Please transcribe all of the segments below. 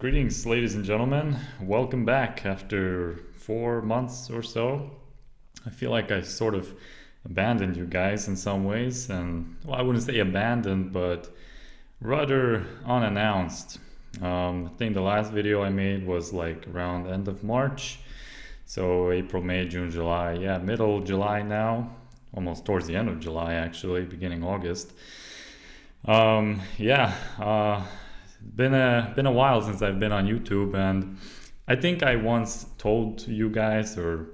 Greetings, ladies and gentlemen. Welcome back after 4 months or so. I feel like I sort of abandoned you guys in some ways, and well, I wouldn't say abandoned, but rather unannounced. I think the last video I made was like around end of March, so April, May, June, July. Yeah, middle July now, almost towards the end of July actually, beginning August. Yeah. Been a while since I've been on YouTube, and I think I once told you guys, or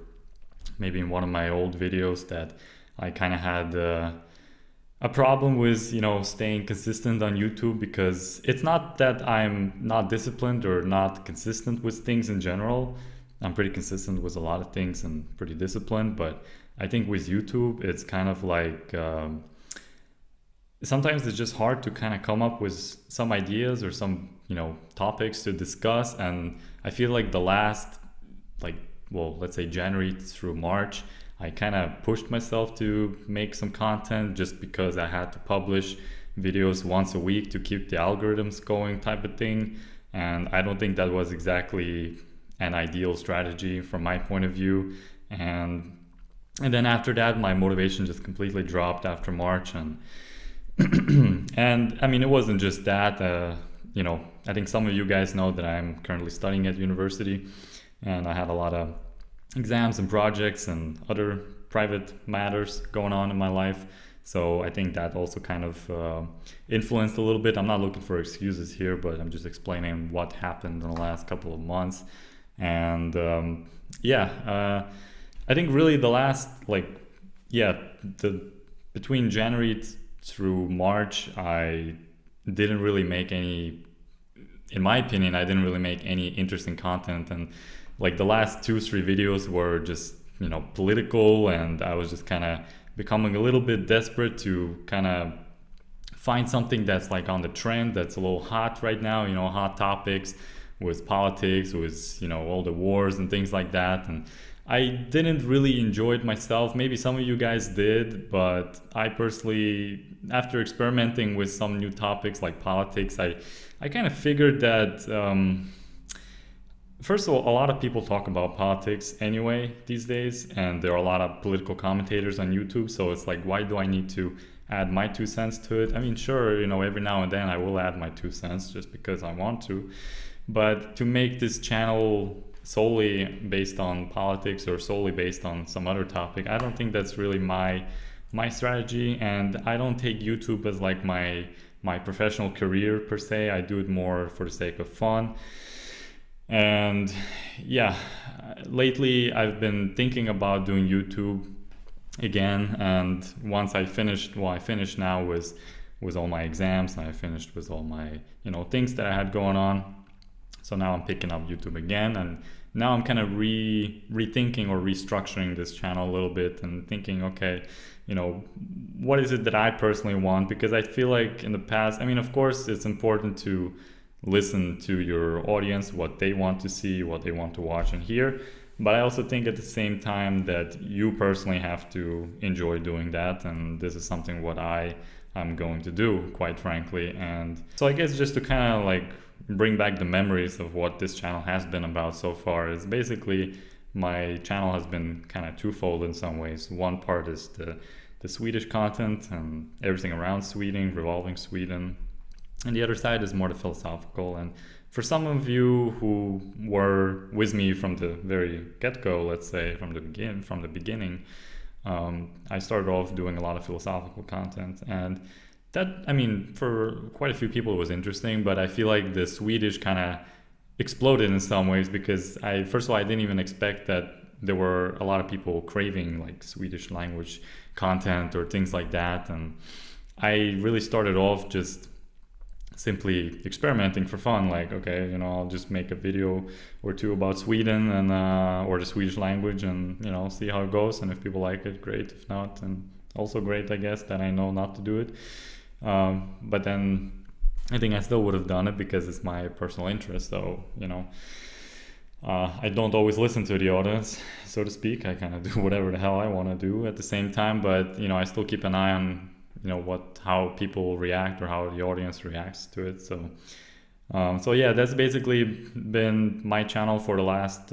maybe in one of my old videos, that I kind of had a problem with staying consistent on YouTube, because it's not that I'm not disciplined or not consistent with things in general. I'm pretty consistent with a lot of things and pretty disciplined, but I think with YouTube it's kind of like sometimes it's just hard to kind of come up with some ideas or some topics to discuss. And I feel like the last, like, well, let's say January through March, I kind of pushed myself to make some content just because I had to publish videos once a week to keep the algorithms going, type of thing. And I don't think that was exactly an ideal strategy from my point of view. And then after that, my motivation just completely dropped after March. And I mean, it wasn't just that. I think some of you guys know that I'm currently studying at university, and I had a lot of exams and projects and other private matters going on in my life. So I think that also kind of influenced a little bit. I'm not looking for excuses here, but I'm just explaining what happened in the last couple of months. And I think really the last, between January through March, I didn't really make any, in my opinion, I didn't really make any interesting content. And like the last 2-3 videos were just, political, and I was just kind of becoming a little bit desperate to kind of find something that's like on the trend, that's a little hot right now, hot topics with politics, with, all the wars and things like that. And I didn't really enjoy it myself. Maybe some of you guys did, but I personally, after experimenting with some new topics like politics, I kind of figured that, first of all, a lot of people talk about politics anyway these days, and there are a lot of political commentators on YouTube. So it's like, why do I need to add my 2 cents to it? I mean, sure, every now and then I will add my 2 cents just because I want to. But to make this channel solely based on politics or solely based on some other topic, I don't think that's really my strategy. And I don't take YouTube as like my professional career per se. I do it more for the sake of fun. And yeah, lately I've been thinking about doing YouTube again. And once I finished now with all my exams, and I finished with all my things that I had going on. So now I'm picking up YouTube again, and now I'm kind of rethinking or restructuring this channel a little bit and thinking, okay, what is it that I personally want? Because I feel like in the past, I mean, of course, it's important to listen to your audience, what they want to see, what they want to watch and hear. But I also think at the same time that you personally have to enjoy doing that. And this is something what I'm going to do, quite frankly. And so I guess just to kind of like bring back the memories of what this channel has been about so far, is basically my channel has been kind of twofold in some ways. One part is the Swedish content and everything around Sweden, revolving Sweden. And the other side is more the philosophical. And for some of you who were with me from the very get-go, let's say from the beginning, I started off doing a lot of philosophical content. And that, I mean, for quite a few people it was interesting, but I feel like the Swedish kind of exploded in some ways, because first of all, I didn't even expect that there were a lot of people craving like Swedish language content or things like that. And I really started off just simply experimenting for fun, like, okay, I'll just make a video or two about Sweden and or the Swedish language, and see how it goes. And if people like it, great. If not, and also great, I guess, that I know not to do it. But then I think I still would have done it because it's my personal interest. So I don't always listen to the audience, so to speak. I kind of do whatever the hell I want to do at the same time, but I still keep an eye on how people react or how the audience reacts to it. So So yeah, that's basically been my channel for the last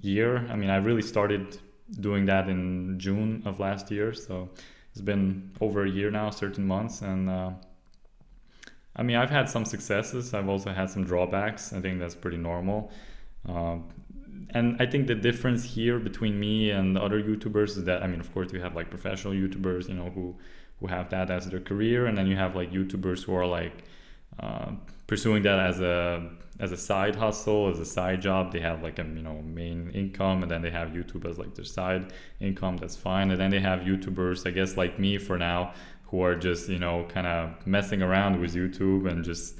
year. I mean, I really started doing that in June of last year, so it's been over a year now, certain months, and I mean, I've had some successes. I've also had some drawbacks. I think that's pretty normal. Uh, and I think the difference here between me and other YouTubers is that, I mean, of course, you have like professional YouTubers, you know, who have that as their career, and then you have like YouTubers who are like uh, pursuing that as a side hustle, as a side job. They have like a, you know, main income, and then they have YouTube as like their side income. That's fine. And then they have YouTubers, I guess, like me for now, who are just, you know, kind of messing around with YouTube and just,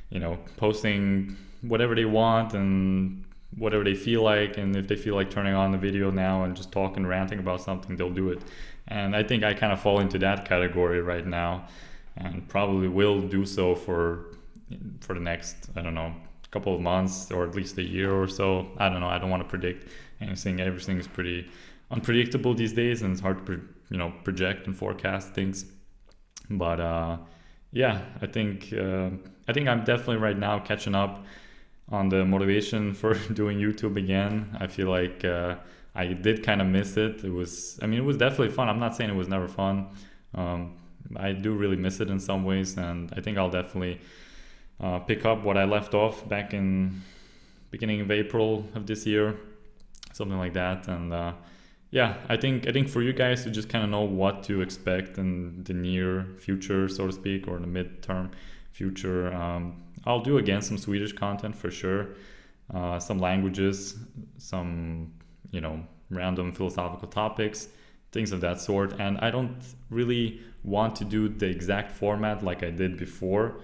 you know, posting whatever they want and whatever they feel like. And if they feel like turning on the video now and just talking, ranting about something, they'll do it. And I think I kind of fall into that category right now, and probably will do so for the next, I don't know, couple of months, or at least a year or so. I don't know. I don't want to predict anything. Everything is pretty unpredictable these days, and it's hard to you know, project and forecast things. But yeah, I think I'm definitely right now catching up on the motivation for doing YouTube again. I feel like I did kind of miss it. It was, I mean, it was definitely fun. I'm not saying it was never fun. Um, I do really miss it in some ways, and I think I'll definitely pick up what I left off back in beginning of April of this year, something like that. And yeah, I think for you guys to just kind of know what to expect in the near future, so to speak, or the midterm future, I'll do again some Swedish content for sure, some languages, some, you know, random philosophical topics, things of that sort. And I don't really want to do the exact format like I did before.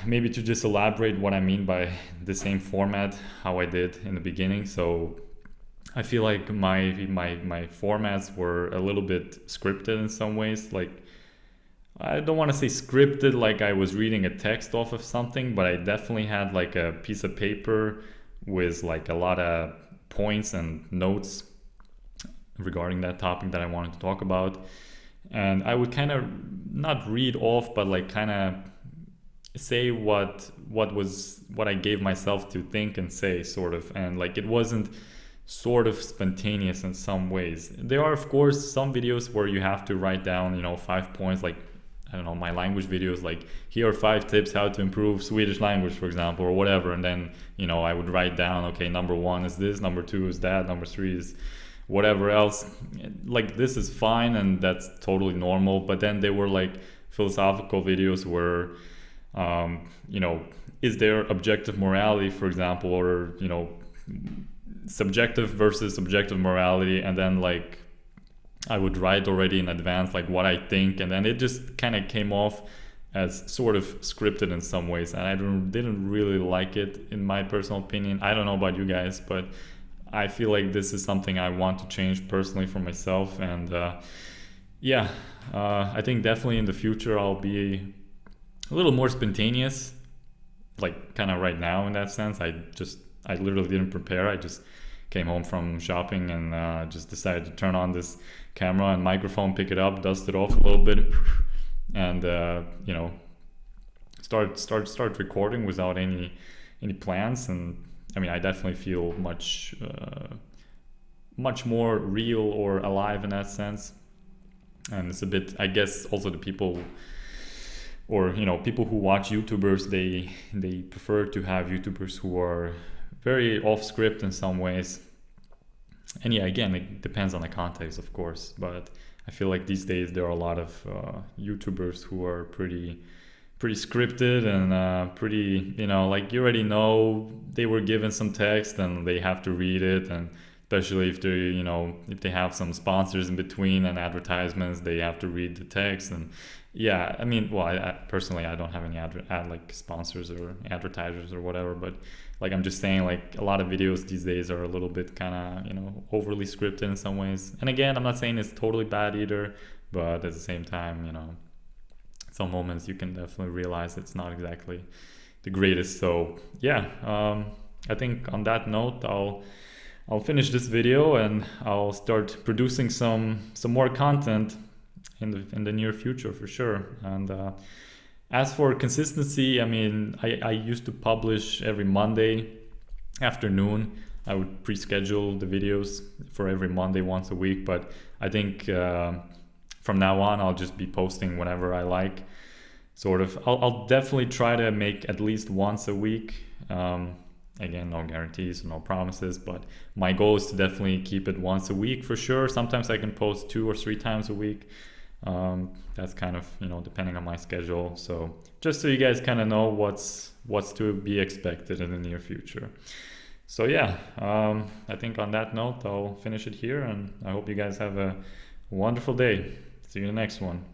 Maybe to just elaborate what I mean by the same format, how I did in the beginning. So I feel like my formats were a little bit scripted in some ways. Like, I don't want to say scripted like I was reading a text off of something, but I definitely had like a piece of paper with like a lot of points and notes regarding that topic that I wanted to talk about. And I would kind of not read off, but like kind of say what I gave myself to think and say, sort of. And like, it wasn't sort of spontaneous in some ways. There are of course some videos where you have to write down, you know, 5 points, like, I don't know, my language videos, like, here are 5 tips how to improve Swedish language, for example, or whatever. And then, you know, I would write down, okay, number 1 is this, number 2 is that, number 3 is whatever else. Like, this is fine and that's totally normal. But then there were like philosophical videos where you know, is there objective morality, for example, or, you know, subjective versus objective morality. And then like, I would write already in advance like what I think, and then it just kind of came off as sort of scripted in some ways, and I didn't really like it, in my personal opinion. I don't know about you guys, but I feel like this is something I want to change personally for myself. And yeah, I think definitely in the future I'll be a little more spontaneous, like kind of right now in that sense. I literally didn't prepare. I just came home from shopping and just decided to turn on this camera and microphone, pick it up, dust it off a little bit, and you know, start recording without any plans. And I mean, I definitely feel much more real or alive in that sense. And it's a bit, I guess, also the people, or, you know, people who watch YouTubers, they prefer to have YouTubers who are very off script in some ways. And yeah, again, it depends on the context, of course, but I feel like these days there are a lot of YouTubers who are pretty scripted and pretty, you know, like, you already know they were given some text and they have to read it. And especially if they, you know, if they have some sponsors in between and advertisements, they have to read the text. And yeah, I mean, well, I personally, I don't have any like sponsors or advertisers or whatever, but like, I'm just saying, like, a lot of videos these days are a little bit kind of, you know, overly scripted in some ways. And again, I'm not saying it's totally bad either, but at the same time, you know, some moments you can definitely realize it's not exactly the greatest. So yeah, I think on that note, I'll finish this video and I'll start producing some more content in the near future for sure. And As for consistency, I mean, I used to publish every Monday afternoon. I would pre-schedule the videos for every Monday once a week, but I think from now on I'll just be posting whenever I like. Sort of, I'll definitely try to make at least once a week. Again, no guarantees, no promises, but my goal is to definitely keep it once a week for sure. Sometimes I can post 2 or 3 times a week. That's kind of, depending on my schedule. So just so you guys kind of know what's to be expected in the near future. So yeah, I think on that note, I'll finish it here, and I hope you guys have a wonderful day. See you in the next one.